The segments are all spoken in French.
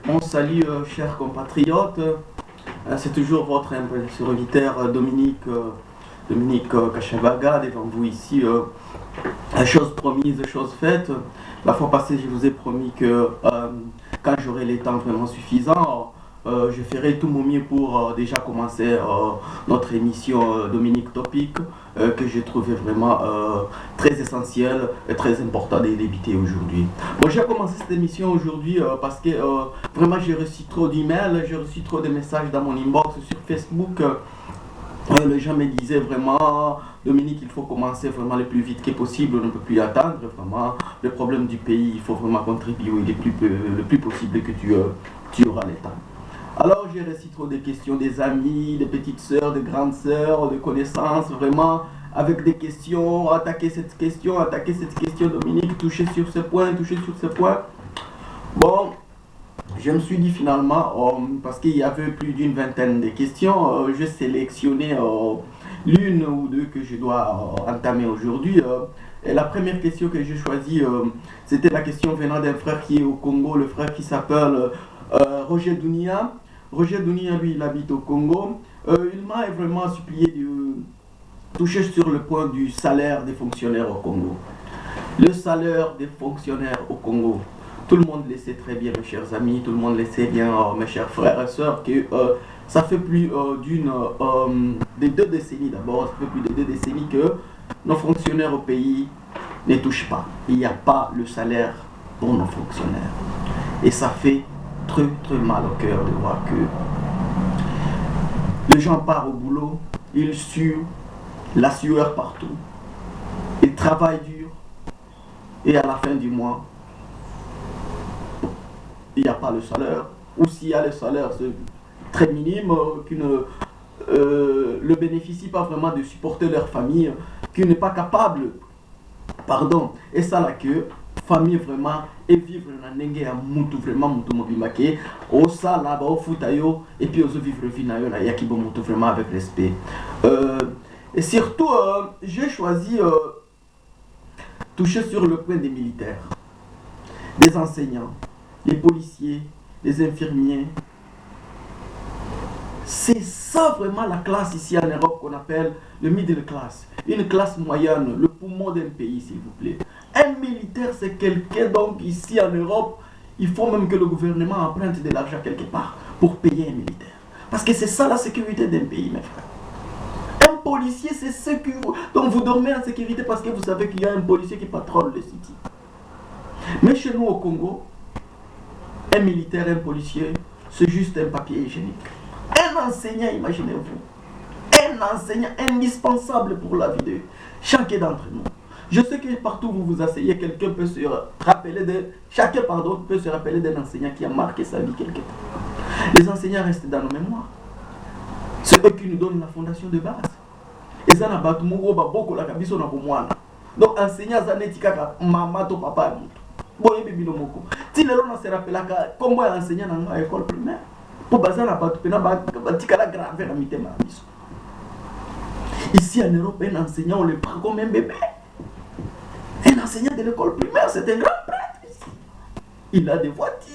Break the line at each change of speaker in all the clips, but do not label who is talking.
On salue, chers compatriotes. C'est toujours votre serviteur Dominique Kachavaga devant vous ici. Chose promise, chose faite. La fois passée, je vous ai promis que quand j'aurai les temps vraiment suffisants, je ferai tout mon mieux pour déjà commencer notre émission Dominique Topic, que j'ai trouvé vraiment très essentielle et très important de débuter aujourd'hui. Bon, j'ai commencé cette émission aujourd'hui parce que vraiment j'ai reçu trop d'emails, j'ai reçu trop de messages dans mon inbox sur Facebook. Les gens me disaient vraiment, Dominique, il faut commencer vraiment le plus vite que possible, on ne peut plus attendre, vraiment, le problème du pays, il faut vraiment contribuer le plus possible que tu auras le temps. Alors j'ai reçu trop de questions des amis, des petites sœurs, des grandes sœurs, de connaissances, vraiment, avec des questions, attaquer cette question, Dominique, toucher sur ce point, toucher sur ce point. Bon, je me suis dit finalement, parce qu'il y avait plus d'une vingtaine de questions, j'ai sélectionné l'une ou deux que je dois entamer aujourd'hui. Et la première question que j'ai choisie, c'était la question venant d'un frère qui est au Congo, le frère qui s'appelle Roger Dounia. Roger Dounia, lui, il habite au Congo. Il m'a vraiment supplié de toucher sur le point du salaire des fonctionnaires au Congo. Le salaire des fonctionnaires au Congo. Tout le monde le sait très bien, mes chers amis, tout le monde le sait bien, mes chers frères et sœurs, que ça fait plus de 2 décennies d'abord, ça fait plus de 2 décennies que nos fonctionnaires au pays ne touchent pas. Il n'y a pas le salaire pour nos fonctionnaires. Et ça fait très mal au cœur de voir que les gens partent au boulot, ils suent, la sueur partout, ils travaillent dur, et à la fin du mois, il n'y a pas le salaire, ou s'il y a le salaire, c'est très minime, qui ne le bénéficient pas vraiment de supporter leur famille, qui n'est pas capable, pardon, et ça là que famille vraiment, et vivre dans n'enge à mutu vraiment mutu mobimake, au ça là, au futayo, et puis aux vivre finayo là, yakibo mutu vraiment avec respect. Et surtout, j'ai choisi toucher sur le point des militaires, des enseignants, les policiers, les infirmiers. C'est ça vraiment la classe ici en Europe qu'on appelle le middle class. Une classe moyenne, le poumon d'un pays s'il vous plaît. Un militaire c'est quelqu'un, donc ici en Europe, il faut même que le gouvernement emprunte de l'argent quelque part pour payer un militaire. Parce que c'est ça la sécurité d'un pays mes frères. Un policier c'est ce que vous... Donc vous dormez en sécurité parce que vous savez qu'il y a un policier qui patrouille le city. Mais chez nous au Congo, un militaire, un policier, c'est juste un papier hygiénique. Un enseignant, imaginez-vous. Un enseignant indispensable pour la vie de chacun d'entre nous. Je sais que partout où vous vous asseyez, quelqu'un peut se rappeler peut se rappeler d'un enseignant qui a marqué sa vie quelque temps. Les enseignants restent dans nos mémoires. C'est eux qui nous donnent la fondation de base. Et ça n'a pas tout le monde, donc enseignants, ça n'est pas maman, papa et boye bibi no moko ti lelo na se rappela ka kombo ya enseignant na école primaire pour bazana pas tout pena ba tikala grave na mitema biso. Ici en Europe un enseignant on le prend comme un bébé. Un enseignant de l'école primaire c'est un grand prêtre ici. Il a des voitures,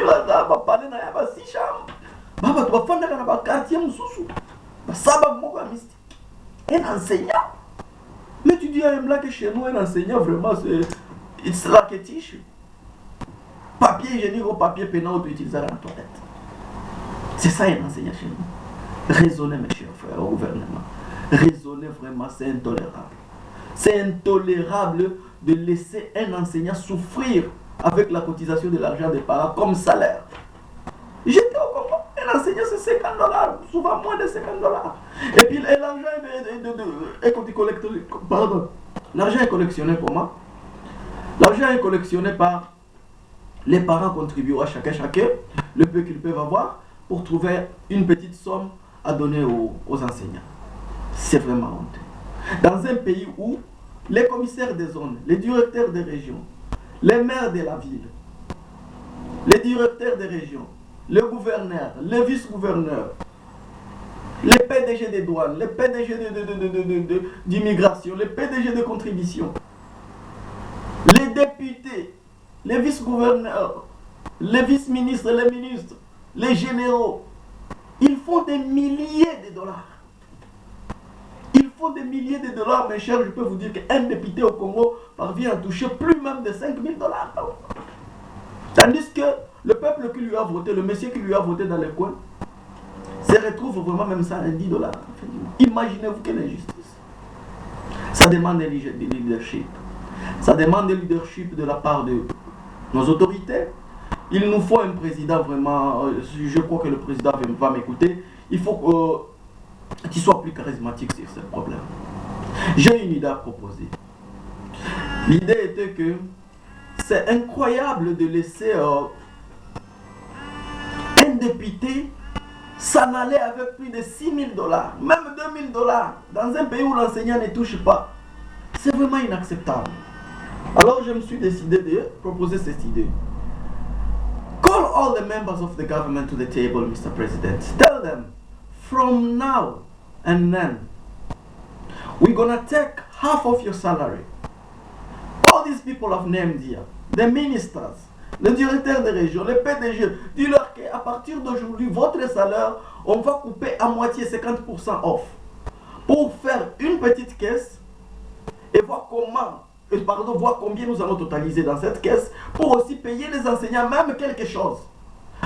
il a parler na ba 6 chambres. Baba tu vas fonder na ba quartier mususu. Ba saba moko mystique. Un enseignant. Mais tu dis à un blague chez nous un enseignant vraiment c'est it's like a tissue. Papier hygiénique ou papier pénal tu utilises dans la toilette. C'est ça un enseignant chez nous. Raisonnez mes chers frères au gouvernement. Raisonnez vraiment, c'est intolérable. C'est intolérable de laisser un enseignant souffrir avec la cotisation de l'argent des parents comme salaire. J'étais au Congo, un enseignant c'est $50, souvent moins de $50. Et puis l'argent l'argent est collectionné comment? L'argent est collectionné par les parents contribuent à chacun, le peu qu'ils peuvent avoir pour trouver une petite somme à donner aux enseignants. C'est vraiment honteux. Dans un pays où les commissaires des zones, les directeurs des régions, les maires de la ville, les directeurs des régions, le gouverneur, les vice-gouverneurs, les PDG des douanes, les PDG d'immigration, les PDG de contribution, les députés, les vice-gouverneurs, les vice-ministres, les ministres, les généraux, ils font des milliers de dollars. Ils font des milliers de dollars, mes chers. Je peux vous dire qu'un député au Congo parvient à toucher plus même de 5 000 dollars. Tandis que le peuple qui lui a voté, le monsieur qui lui a voté dans les coins, se retrouve vraiment même ça à 10 dollars. Imaginez-vous quelle injustice. Ça demande du leadership. Ça demande du leadership de la part de nos autorités. Il nous faut un président vraiment, je crois que le président va m'écouter. Il faut qu'il soit plus charismatique sur ce problème. J'ai une idée à proposer. L'idée était que c'est incroyable de laisser un député s'en aller avec plus de 6 000 dollars, même 2 000 dollars, dans un pays où l'enseignant ne touche pas. C'est vraiment inacceptable. Alors je me suis décidé de proposer cette idée. Call all the members of the government to the table, Mr. President. Tell them, from now and then, we're gonna take half of your salary. All these people I've named here, the ministers, le directeur de région, le PDG, dis-leur qu'à partir d'aujourd'hui, votre salaire, on va couper à moitié 50% off pour faire une petite caisse et voir voir combien nous allons totaliser dans cette caisse pour aussi payer les enseignants même quelque chose.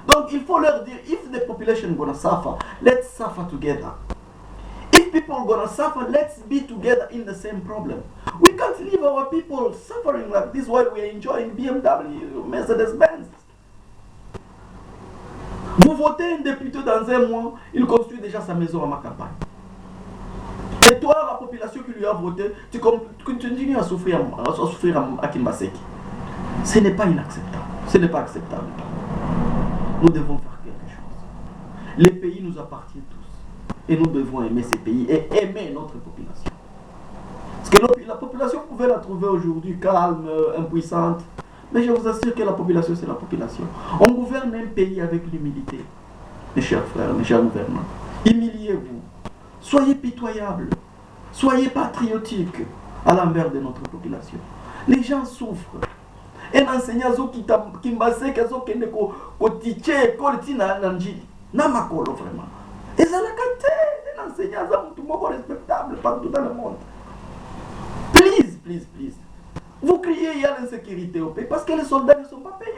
Donc il faut leur dire, if the population gonna suffer, let's suffer together. If people gonna suffer, let's be together in the same problem. We can't leave our people suffering like this while we are enjoying BMW, Mercedes-Benz. Vous votez un député dans un mois, il construit déjà sa maison à ma campagne. Et toi, la population qui lui a voté, tu continues à souffrir à Kimbaseki. Ce n'est pas inacceptable. Ce n'est pas acceptable. Nous devons faire quelque chose. Les pays nous appartiennent tous. Et nous devons aimer ces pays et aimer notre population. Parce que la population pouvait la trouver aujourd'hui calme, impuissante. Mais je vous assure que la population, c'est la population. On gouverne un pays avec l'humilité. Mes chers frères, mes chers gouvernants, humiliez-vous. Soyez pitoyables. Soyez patriotiques à l'envers de notre population. Les gens souffrent. Un enseignant qui m'a dit que vraiment. Et ça l'a canté. Un enseignant respectable partout dans le monde. Please, please, please. Vous criez, il y a l'insécurité au pays parce que les soldats ne sont pas payés.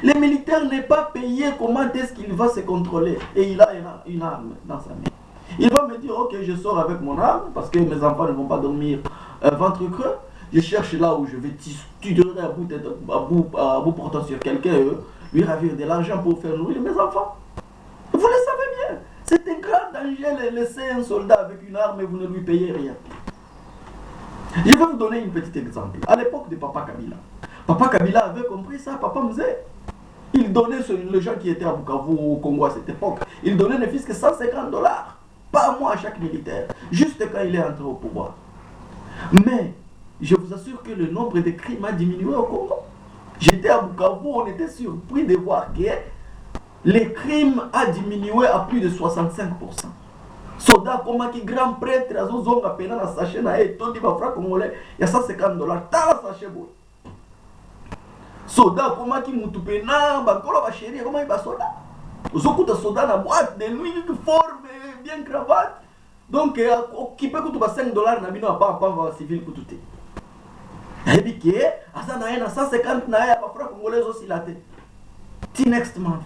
Les militaires n'est pas payé, comment est-ce qu'il va se contrôler? Et il a une arme dans sa main. Il va me dire, ok, je sors avec mon arme parce que mes enfants ne vont pas dormir ventre creux. Je cherche là où je vais tutorer à bout portant sur quelqu'un, lui ravir de l'argent pour faire nourrir mes enfants. Vous le savez bien. C'est un grand danger de laisser un soldat avec une arme et vous ne lui payez rien. Je vais vous donner un petit exemple. À l'époque de Papa Kabila. Papa Kabila avait compris ça, Papa Mzee. Il donnait, les gens qui étaient à Bukavu, au Congo à cette époque, il donnait ne fût que 150 dollars par mois à chaque militaire, juste quand il est entré au pouvoir. Mais, je vous assure que le nombre de crimes a diminué au Congo. J'étais à Bukavu, on était surpris de voir que les crimes ont diminué à plus de 65%. Soldats comme qui grand prêtre, à Zozonga, Pena, na sachet, na Etondi, Bafra Congolais, il y a 150 dollars. T'as la sachet, boy. Soldats comme qui Moutupena, Bankolo, Bachéri, comment il va soldat? Vous écoutez soldats dans la boîte, de nuit, forme, bien cravate. Donc, qui peut coûter 5 dollars, n'a pas civil pour tout. Et puis, qui est, à 150 naïa, Bafra Congolais aussi la tête. Till next month.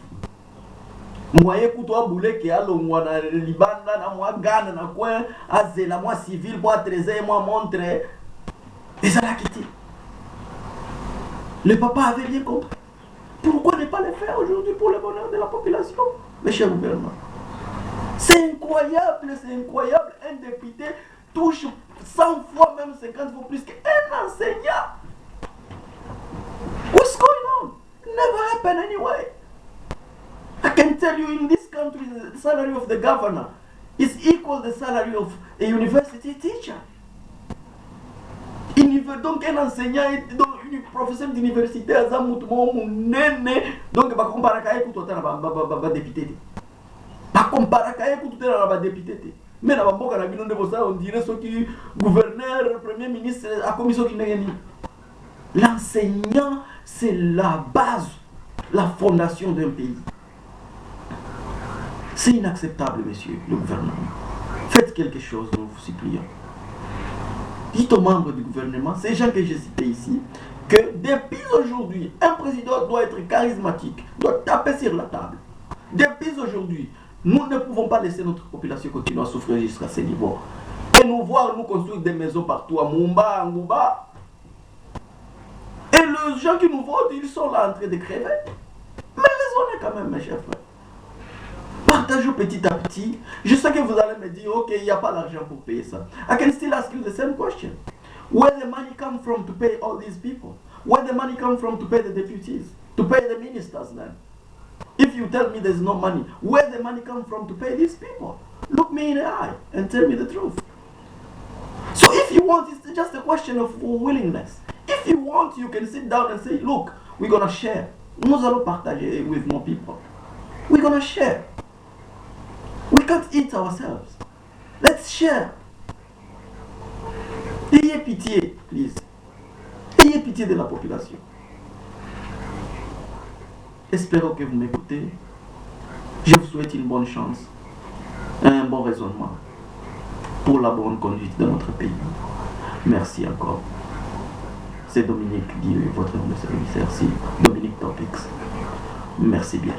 Moye kutoa boule ki alo mwana libanda na mwa Ghana na coin azela mwa civil mwa trésor mwa montre et ça l'a quitté. Le papa avait bien compris. Pourquoi ne pas le faire aujourd'hui pour le bonheur de la population, mes chers gouvernements? C'est incroyable, c'est incroyable. Un député touche 100 fois, même 50 fois plus qu'un enseignant. What's going on? It never happened anyway. I can tell you in this country the salary of the governor is equal to the salary of a university teacher. Donc un enseignant, donc un professeur d'université, donc il va comparer avec tout le député. Pas comparer avec tout le député. Mais dans on dirait ceux qui gouverneur, premier ministre, à commission qui n'est. L'enseignant, c'est la base la fondation d'un pays. C'est inacceptable, monsieur le gouvernement. Faites quelque chose, nous vous supplions. Dites aux membres du gouvernement, ces gens que j'ai cités ici, que depuis aujourd'hui, un président doit être charismatique, doit taper sur la table. Depuis aujourd'hui, nous ne pouvons pas laisser notre population continuer à souffrir jusqu'à ce niveau. Et nous voir nous construire des maisons partout, à Mumba, à Ngouba. Et les gens qui nous votent, ils sont là en train de crever. Mais raisonnez quand même, mes chers frères. Partageons petit à petit. Je sais que vous allez me dire, ok, il n'y a pas l'argent pour payer ça. I can still ask you the same question. Where the money come from to pay all these people? Where the money come from to pay the deputies? To pay the ministers then? If you tell me there's no money, where the money come from to pay these people? Look me in the eye and tell me the truth. So if you want, it's just a question of willingness. If you want, you can sit down and say, look, we're going to share. Nous allons partager with more people. We're going to share. We can't eat ourselves. Let's share. Ayez pitié, please. Ayez pitié de la population. Espérons que vous m'écoutez. Je vous souhaite une bonne chance, un bon raisonnement pour la bonne conduite de notre pays. Merci encore. C'est Dominique Dieu, votre service. Dominique Topics. Merci bien.